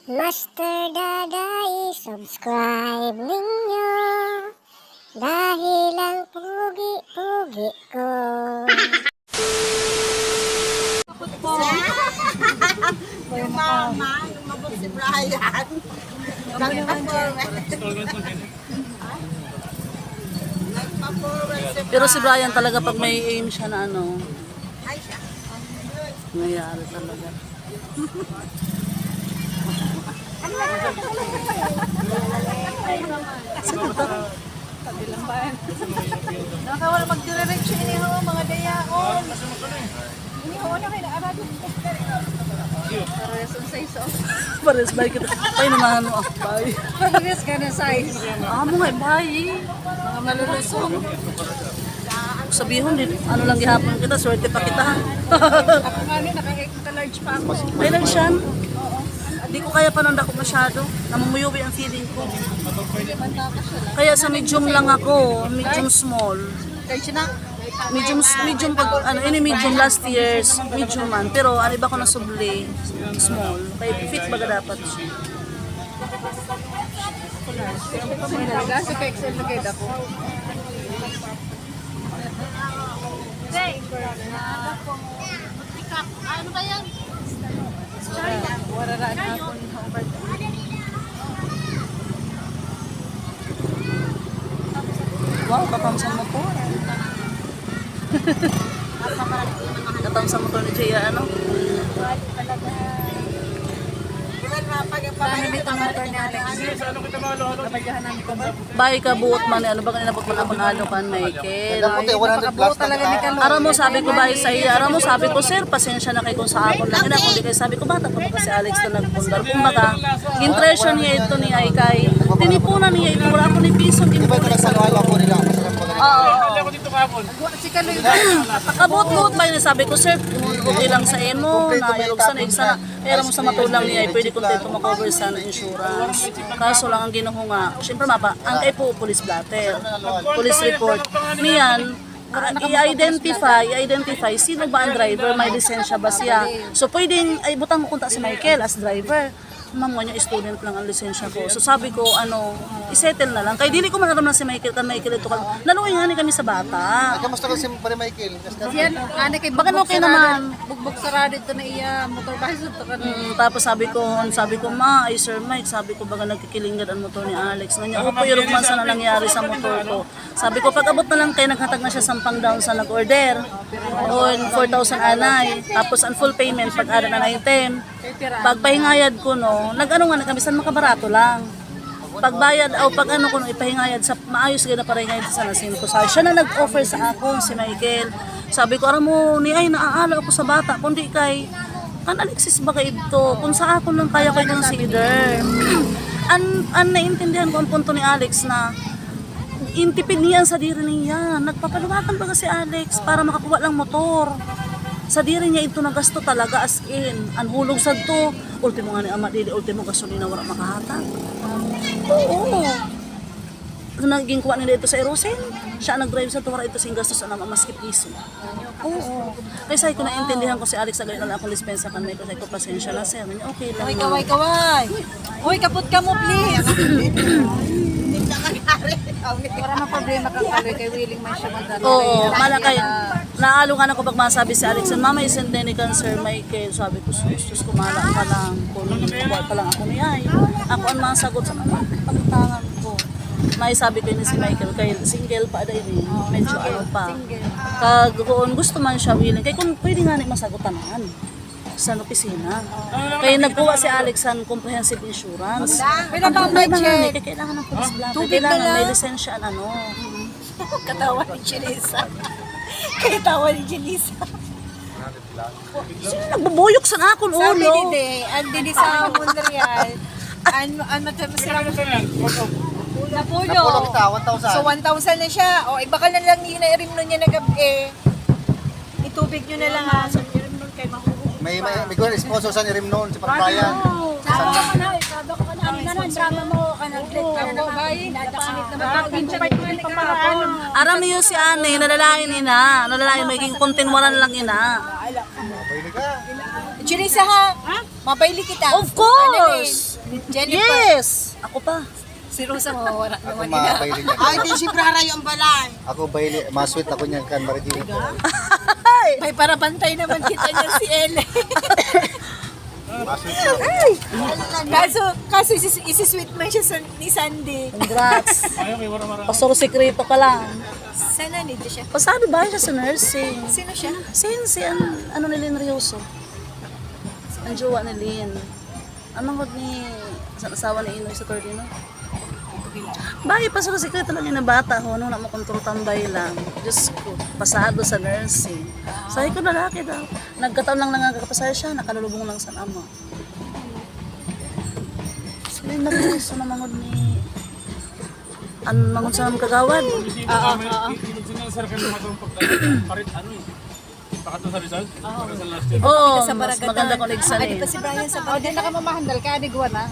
Master Daday, subscribe ninyo dahil ang pugi-pugi ko. Yung mama, lumabot si Brian. Pero si Brian talaga pag may aim siya na ano, nangyayari talaga. Nakawala mag-direction iniho mga dayaon. Iniho na kayo na Pares ba kita? Ay naman ano bay. Pares ka na size. Amo nga bay. Mga malulusong. Sabihin din, ano lang gihapon kita, swerte pa kita. Ako nga ni, naka-large pa ako. Ay lang siya. Hindi ko kaya pananda ko masyado. Namumuyuwi ang feeling ko. Kaya sa medium lang ako, medium small. Kaya siya na. Medium pag ano, ini medium last year's, medium man. Pero ano iba ko na subli, small. Kaya fit baga dapat siya. Kasi ka-excel na kayo ako. Ano ba yan? Wararaan ako ni Hobart. Wow, katamsan mo po. Katamsan mo to ni Jaya, ano? Paano dito ang motor ni Alex? Nabadyahan namin ko ba? Bahay ka buot man, ano ba kanina pag manalo kan, Michael? Napakabuo talaga ni Kalo. Aram mo, sabi ko bahay sa iya. Aram mo, sabi ko, sir, pasensya na kayo kung sa akon lang. Kung di kayo sabi ko, bata pa ba si Alex na nagpundar? Kumbaga, impression niya ito ni Aikay. Tinipunan niya ito, wala ako ni piso. Si Kalo yung Kabut-but ba yun? Sabi ko, sir, okay lang sa emo, nayalog sa naigsa na. Kaya mo sa matulang niya, pwede kontento makover sa insurance. Kaso lang ang ginuho nga, syempre mapa, ang kay po police blatter, police report. Niyan, i-identify sino ba ang driver, may lisensya ba siya. So pwedeng, ay butang mo kunta si Michael as driver. Ma'am niya, student lang ang lisensya ko. So sabi ko, isettle na lang. Kaya dili ko manaram na si Michael, kan Michael ito. Naluwi nga ni kami sa bata. Kamusta ka si Michael? yan, ano kay Baka okay naman. Bugbog sarado ito na iya, motor bicycle to ka na. Tapos sabi ko, ma, ay Sir Mike, sabi ko baga nagkikilinggan ang motor ni Alex. Nga ako po yung man sa nangyari sa motor ko. Sabi ko, pag abot na lang kayo, naghatag na siya sampang down sa nag-order. On 4,000 anay. Tapos ang full payment, pag-ara na 9-10. Pagpahingayad ko, no, nag-ano nga na kami, saan makabarato lang. Pagbayad, o pag ano ko, ipahingayad, sa maayos ka na parehingayad sa nasin ko. Siya na nag-offer sa ako, si Michael. Sabi ko, aram mo, ni ay, naaala ako sa bata, kundi kay, kan Alexis ba kayo ito? Kung sa ako lang kaya kayo consider. Naiintindihan ko ang punto ni Alex na, intipid niya sa diri niya. Nagpapaluwakan ba si Alex para makakuha lang motor? Sa diri niya ito nagasto talaga as in. Ang hulog sa to, ultimo nga ni ama dili, ultimo gasolina wala makahatag. Oo. Naging kuha nila ito sa Erosin. Siya nag-drive sa tuwara ito sa gastos na maskip piso. Oo. Kaya sabi ko naintindihan ko si Alex na gano'n na akong dispensa kan may ko. Sabi ko, pasensya na sir. Okay lang. Kaway. Uy, kaput ka mo, please. Para na problema kang Kalo, kay willing man siya magdala. Oo, malakay. Naalungan ako pag masabi si Alex, mama isend ni Cancer Michael. Sabi ko, sus, kumala ka lang. Kung buwan pa lang ako niya. Ako ang mga sagot sa mga pagtangan ko. May sabi ko ni si Michael, kay single pa dahil medyo ano pa. Kag kung gusto man siya willing, kay kung pwede nga ni masagutan sa opisina. Kaya nagkuha si Alex ng comprehensive insurance. Pero bang may check? Kailangan ng police blatter. Tubig na Kailangan lang. may lisensya ano. Katawa ni Chinisa. Katawa ni Chinisa. Sino nagbubuyok sa akon ulo? Sabi ni De, andi ni sa Montreal. An matapos Napulo. Napulo kita, 1,000. So 1,000 na siya. O iba ka na lang yun na irim nun niya na gabi. Itubig nyo na lang ha. So irim nun kay mahuhuli. May kuha sponsor sa Nirim noon, si Parayan. Sabi ko na, sabi ko na, drama mo, kanaglit ka na bahay. Nadakanit na magkakabing paparapon. Aram niyo si Ane, nalalain ina. Nalalain, magiging kontinwaran lang ina. Pwede ka. Chinisa ha? Mapaili kita. Of course! Jennifer. Yes! Ako pa. Si Rosa mawawala Ako naman. mabaili niya. Ay, di si Prara yung balay. Ako baili, masweet ako niyan kan Marijini. May para bantay naman kita niya si Elle. Masweet na. Kaso isi-sweet man siya ni Sandy. Congrats. Pasoro sekreto ka lang. Sana nito siya. Pasabi ba siya sa nursing? Sino siya? Si ano ni Lynn Rioso? Ang jowa ni Lynn. Anong wag ni sa asawa ni Inoy sa Tordino? Bahay pa sa sekreto lang yung bata ho, no, na makontrol tambay lang. Diyos ko, pasado sa nursing. Sabi ko lalaki daw. Nagkataon lang nangagakapasaya siya, nakalulubong lang sa ama. Sila yung nag-iso na mangod ni... mangod sa mga kagawad. Oo, mas maganda kung nagsan eh. Si Brian sa Barangay. Di na ka mamahandal ka, di na.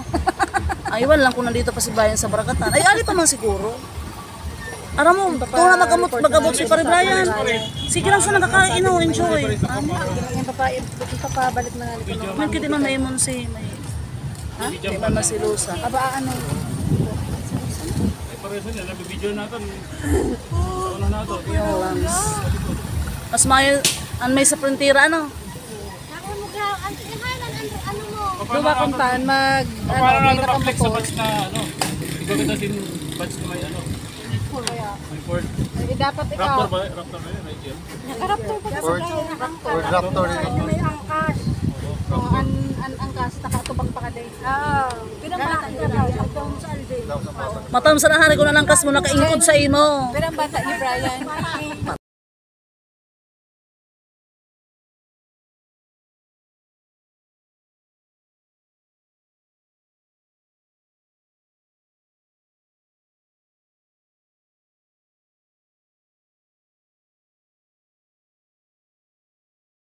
Aywan lang kung nandito pa si Bayan sa Barakatan. Ay, ali pa man siguro. Aram mo, kung na mag-abot si Pare Brian. Sige lang sa nakakain, oh, enjoy. Yung papabalik na nga nito. Man kiti man may mon si may. Ha? Di man masilusa. Aba, ano? Yung lungs. Mas may sa frontera, ano? Diba kung taan may nakamotor. Dapat ikaw. Nakaraptor pa Ford Raptor rin. may angkas. Ang angkas, nakatubang pa ka din. Pinamata niya daw. Matam sa nahari ko na langkas mo, nakaingkod sa imo. Pero ang bata ni Brian,